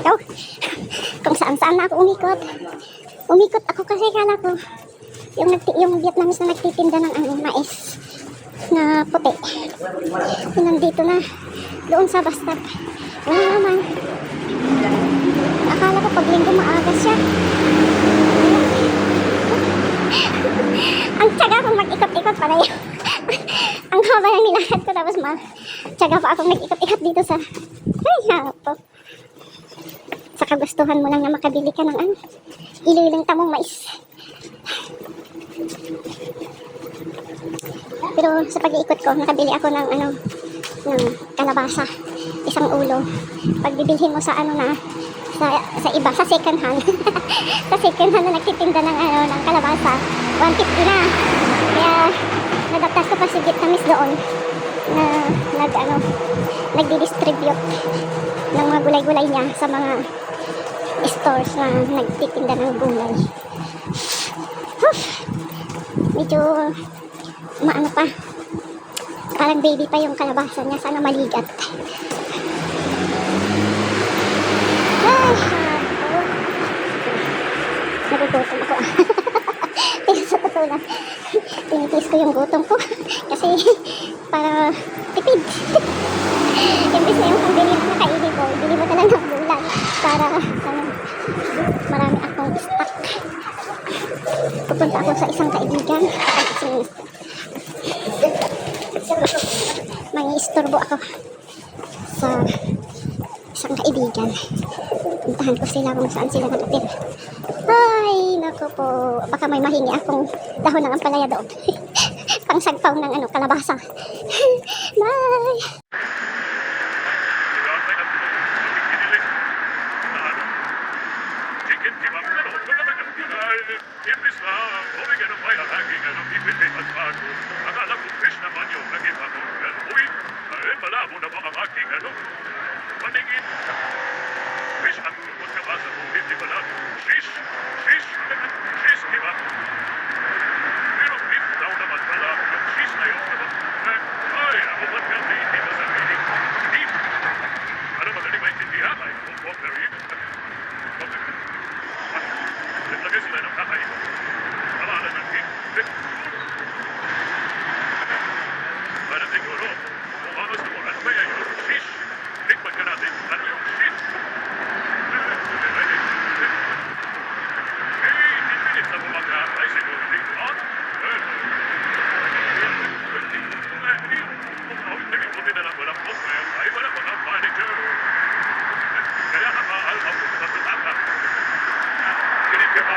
ikaw. Kung saan-saan na ako umikot. Umikot ako kasi kala ko yung Vietnamese na nagtitinda ng mais na puti. Nandito na doon sa bus stop. Ano naman? Akala ko pag linggo maaga siya. Ang tsaga kong mag-ikot-ikot para yun. Ang haba ng nilakad ko tapos tsaga pa akong nag-ikot-ikot dito sa hapo. Sa kagustuhan mo lang na makabili ka ng ililing tamong mais. Pero sa pag-iikot ko, nakabili ako ng ng kalabasa, isang ulo. Pag bibilhin mo sa sa iba, sa second hand. Sa second hand na nagtitinda ng kalabasa, 150 na. Kaya nadaptas ko pa si Vietnamese doon na nagdi-distribute ng mga gulay-gulay niya sa mga stores na nagtitinda ng gulay. Medyo maano pa, parang baby pa yung kalabasa niya, sana maligat. Ay, nagugutom ako. Pero sa totoo lang, tinitis ko yung gutom ko kasi para tipid. Imbis na yung pambili na nakaili ko, ibili mo talaga ng gulay para marami akong stock. Pupunta ako sa isang kaibigan kasi mangi-istorbo ako sa isang kaibigan. Puntahan ko sila kung saan sila nakatira. Ay, naku po, baka may mahingi akong dahon ng ampalaya doon. Pangsagpaw ng kalabasa. Bye! Imbis na bumigyan ng bayan hanging ipipit at bago. Akala ko fish naman yung naging ako. Uy, malabo na ba ang aking paningin? Fish ang tungkot ka ba sa hindi ba na? Fish, di ba? Pero beef daw naman pala yung fish na yun. Ay, ako ba't ka hindi ba sa meaning? Beef. Ano magaling maintindihan ay kung poker yun. Naglagay sila ng kakain. Alaala ng king. Parang siguro, kung honest mo, ano ba yan yung fish? Tikman ka natin, ano yung fish? Minutes na bumagkakay, siguro dito, ha? Naging puti na lang walang boss, ay wala pa ng manager. Kaya ka maaal ako sa tataka. Kinipip